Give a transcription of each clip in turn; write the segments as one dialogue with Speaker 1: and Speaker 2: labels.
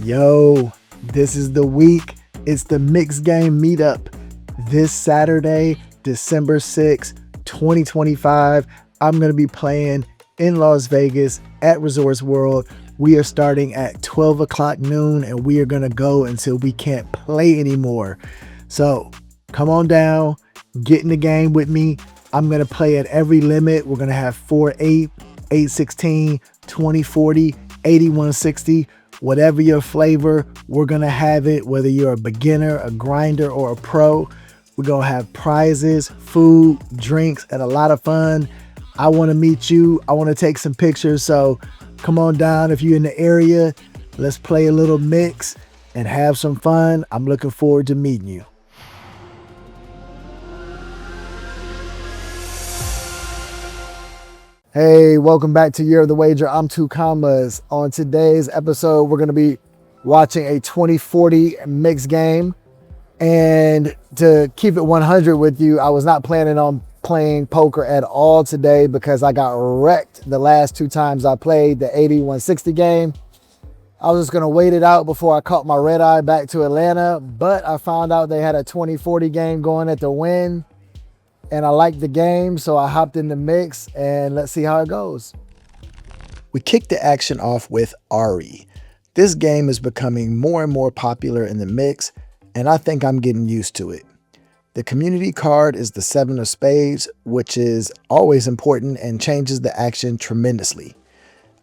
Speaker 1: Yo, this is the week. It's the mixed game meetup. This Saturday, December 6th, 2025, I'm going to be playing in Las Vegas at Resorts World. We are starting at 12 o'clock noon and we are going to go until we can't play anymore. So come on down, get in the game with me. I'm going to play at every limit. We're going to have 4-8, 8-16, 20-40, 81-60. Whatever your flavor, we're going to have it. Whether you're a beginner, a grinder, or a pro, we're going to have prizes, food, drinks, and a lot of fun. I want to meet you. I want to take some pictures. So come on down if you're in the area. Let's play a little mix and have some fun. I'm looking forward to meeting you. Hey, welcome back to Year of the Wager. I'm Two Commas. On today's episode, we're going to be watching a 20-40 mixed game. And to keep it 100 with you, I was not planning on playing poker at all today because I got wrecked the last two times I played the 81-60 game. I was just going to wait it out before I caught my red eye back to Atlanta, but I found out they had a 20-40 game going at the Wynn. And I liked the game, so I hopped in the mix, and let's see how it goes. We kicked the action off with Ari. This game is becoming more and more popular in the mix, and I think I'm getting used to it. The community card is the 7 of spades, which is always important and changes the action tremendously.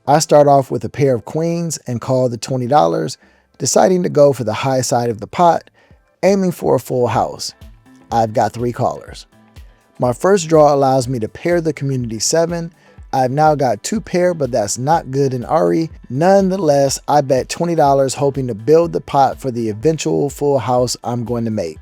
Speaker 1: I start off with a pair of queens and call the $20, deciding to go for the high side of the pot, aiming for a full house. I've got 3 callers. My first draw allows me to pair the community 7. I've now got 2 pair, but that's not good in Ari. Nonetheless, I bet $20 hoping to build the pot for the eventual full house I'm going to make.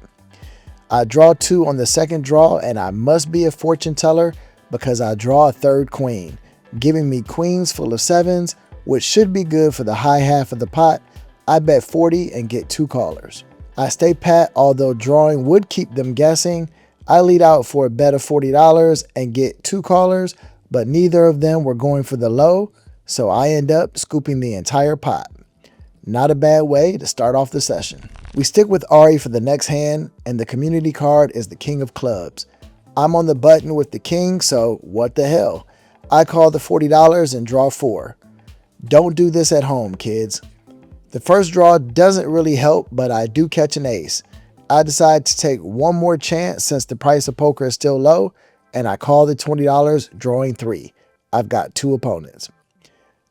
Speaker 1: I draw 2 on the second draw, and I must be a fortune teller because I draw a third queen, giving me queens full of 7s, which should be good for the high half of the pot. I bet 40 and get 2 callers. I stay pat, although drawing would keep them guessing. I lead out for a bet of $40 and get 2 callers, but neither of them were going for the low, so I end up scooping the entire pot. Not a bad way to start off the session. We stick with Ari for the next hand, and the community card is the king of clubs. I'm on the button with the king, so what the hell? I call the $40 and draw 4. Don't do this at home, kids. The first draw doesn't really help, but I do catch an ace. I decide to take one more chance since the price of poker is still low, and I call the $20, drawing 3. I've got 2 opponents.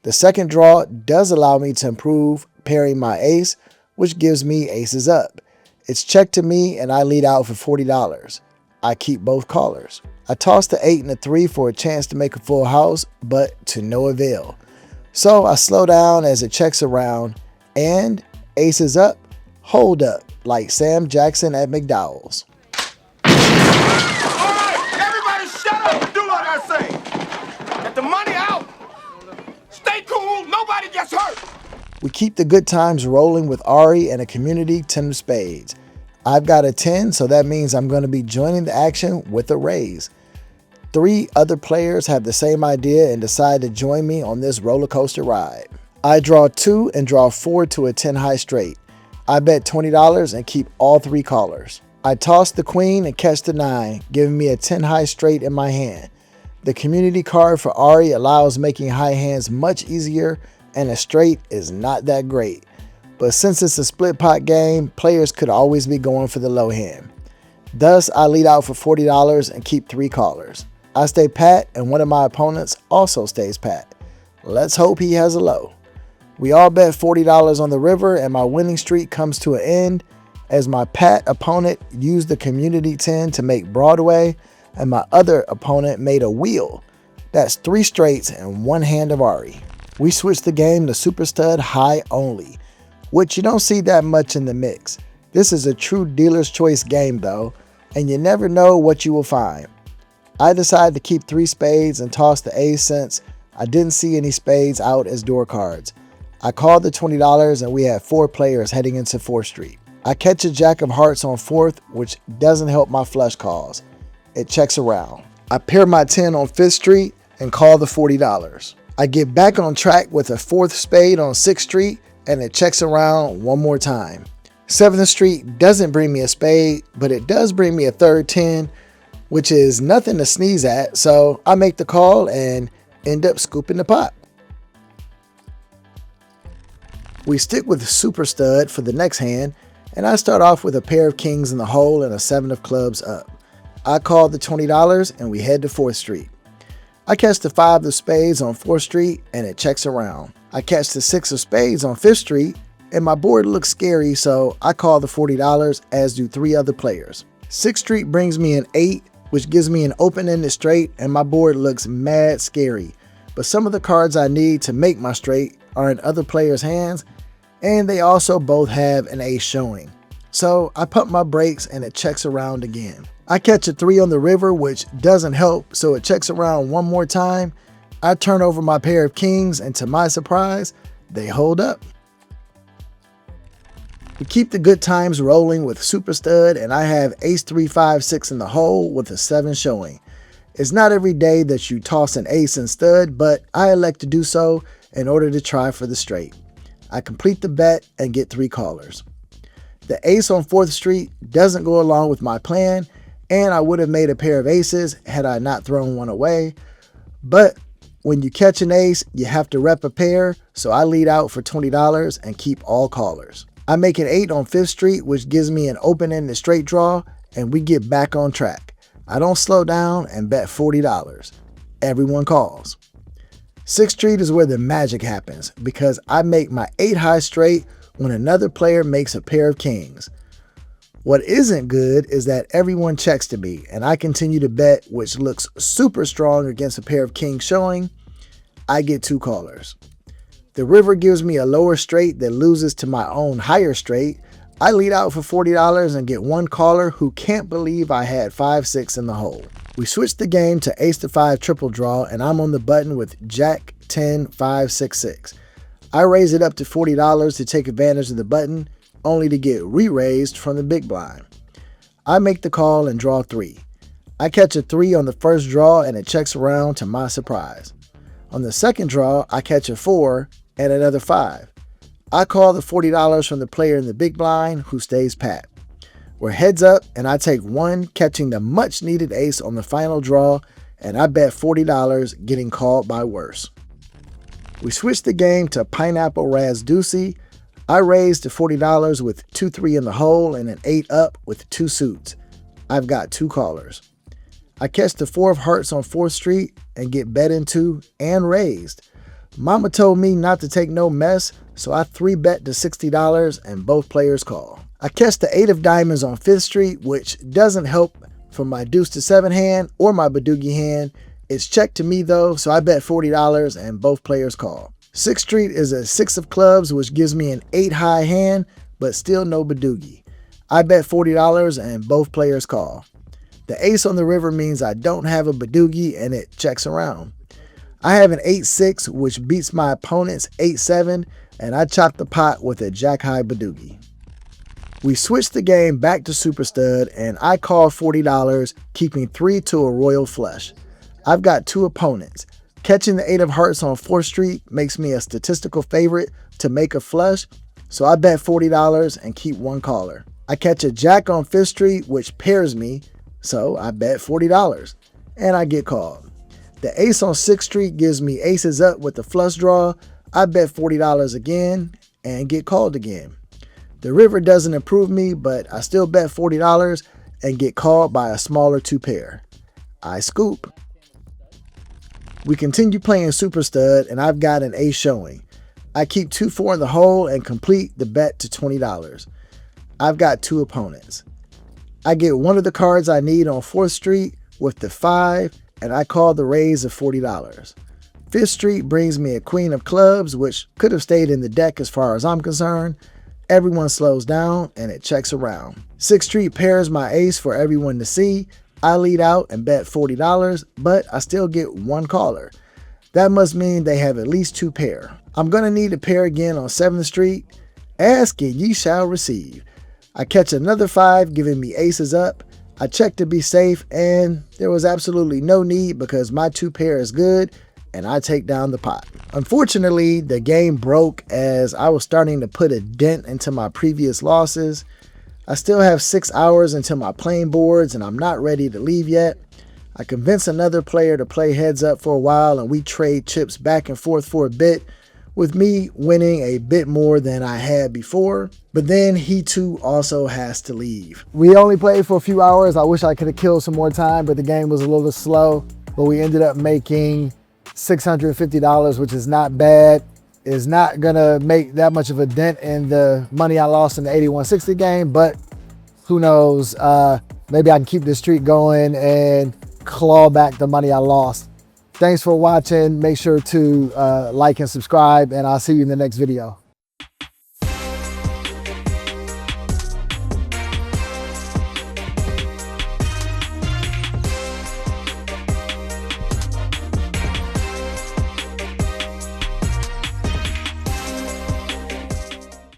Speaker 1: The second draw does allow me to improve, pairing my ace, which gives me aces up. It's check to me, and I lead out for $40. I keep both callers. I toss the 8 and the 3 for a chance to make a full house, but to no avail. So I slow down as it checks around, and aces up, hold up, like Sam Jackson at McDowell's.
Speaker 2: All right, everybody shut up and do what I say. Get the money out. Stay cool, nobody gets hurt.
Speaker 1: We keep the good times rolling with Ari and a community 10 of spades. I've got a 10, so that means I'm going to be joining the action with a raise. 3 other players have the same idea and decide to join me on this roller coaster ride. I draw 2 and draw 4 to a 10 high straight. I bet $20 and keep all 3 callers. I toss the queen and catch the 9, giving me a 10 high straight in my hand. The community card for Ari allows making high hands much easier, and a straight is not that great. But since it's a split pot game, players could always be going for the low hand. Thus, I lead out for $40 and keep 3 callers. I stay pat, and one of my opponents also stays pat. Let's hope he has a low. We all bet $40 on the river, and my winning streak comes to an end as my pat opponent used the community 10 to make Broadway, and my other opponent made a wheel. That's 3 straights and 1 hand of Ari. We switched the game to super stud high only, which you don't see that much in the mix. This is a true dealer's choice game though, and you never know what you will find. I decided to keep 3 spades and toss the ace since I didn't see any spades out as door cards. I called the $20 and we had 4 players heading into 4th Street. I catch a jack of hearts on 4th, which doesn't help my flush calls. It checks around. I pair my 10 on 5th Street and call the $40. I get back on track with a 4th spade on 6th Street and it checks around one more time. 7th Street doesn't bring me a spade, but it does bring me a third 10, which is nothing to sneeze at, so I make the call and end up scooping the pot. We stick with Super Stud for the next hand, and I start off with a pair of kings in the hole and a 7 of clubs up. I call the $20 and we head to 4th Street. I catch the 5 of spades on 4th Street and it checks around. I catch the 6 of spades on 5th Street and my board looks scary, so I call the $40, as do 3 other players. 6th Street brings me an 8, which gives me an open-ended straight, and my board looks mad scary. But some of the cards I need to make my straight are in other players' hands, and they also both have an ace showing. So I pump my brakes and it checks around again. I catch a 3 on the river, which doesn't help, so it checks around one more time. I turn over my pair of kings, and to my surprise, they hold up. We keep the good times rolling with Super Stud, and I have ace 3, 5, 6 in the hole with a 7 showing. It's not every day that you toss an ace and stud, but I elect to do so in order to try for the straight. I complete the bet and get 3 callers. The ace on 4th Street doesn't go along with my plan, and I would have made a pair of aces had I not thrown one away. But when you catch an ace, you have to rep a pair, so I lead out for $20 and keep all callers. I make an 8 on 5th Street, which gives me an open-ended straight draw, and we get back on track. I don't slow down and bet $40. Everyone calls. 6th Street is where the magic happens, because I make my 8 high straight when another player makes a pair of kings. What isn't good is that everyone checks to me, and I continue to bet, which looks super strong against a pair of kings showing. I get 2 callers. The river gives me a lower straight that loses to my own higher straight. I lead out for $40 and get 1 caller who can't believe I had 5-6 in the hole. We switch the game to ace to 5 triple draw, and I'm on the button with jack 10 5 6 6. I raise it up to $40 to take advantage of the button, only to get re-raised from the big blind. I make the call and draw 3. I catch a 3 on the first draw and it checks around to my surprise. On the second draw, I catch a 4 and another 5. I call the $40 from the player in the big blind, who stays pat. We're heads up, and I take 1, catching the much needed ace on the final draw, and I bet $40, getting called by worse. We switch the game to Pineapple Raz Deucey. I raise to $40 with 2-3 in the hole and an 8 up with 2 suits. I've got 2 callers. I catch the 4 of hearts on 4th Street and get bet into and raised. Mama told me not to take no mess, so I 3-bet to $60 and both players call. I catch the 8 of diamonds on 5th Street, which doesn't help for my deuce to 7 hand or my Badugi hand. It's checked to me though, so I bet $40 and both players call. 6th Street is a 6 of clubs, which gives me an 8 high hand, but still no Badugi. I bet $40 and both players call. The ace on the river means I don't have a Badugi and it checks around. I have an 8-6, which beats my opponent's 8-7, and I chop the pot with a jack high Badugi. We switch the game back to Super Stud, and I call $40, keeping 3 to a royal flush. I've got 2 opponents. Catching the 8 of hearts on 4th Street makes me a statistical favorite to make a flush, so I bet $40 and keep 1 caller. I catch a jack on 5th Street, which pairs me, so I bet $40, and I get called. The ace on 6th Street gives me aces up with the flush draw. I bet $40 again and get called again. The river doesn't improve me, but I still bet $40 and get called by a smaller 2 pair. I scoop. We continue playing Super Stud, and I've got an ace showing. I keep 2-4 in the hole and complete the bet to $20. I've got 2 opponents. I get 1 of the cards I need on 4th Street with the 5, and I call the raise of $40. 5th Street brings me a queen of clubs, which could have stayed in the deck as far as I'm concerned. Everyone slows down and it checks around. 6th Street pairs my ace for everyone to see. I lead out and bet $40, but I still get 1 caller. That must mean they have at least 2 pair. I'm going to need a pair again on 7th Street. Ask and ye shall receive. I catch another 5, giving me aces up. I check to be safe, and there was absolutely no need because my 2 pair is good, and I take down the pot. Unfortunately, the game broke as I was starting to put a dent into my previous losses. I still have 6 hours until my playing boards and I'm not ready to leave yet. I convince another player to play heads up for a while and we trade chips back and forth for a bit, with me winning a bit more than I had before. But then he too also has to leave. We only played for a few hours. I wish I could have killed some more time, but the game was a little slow. But we ended up making $650, which is not bad. It's not gonna make that much of a dent in the money I lost in the 8160 game, but who knows? Maybe I can keep this streak going and claw back the money I lost. Thanks for watching. Make sure to like and subscribe, and I'll see you in the next video.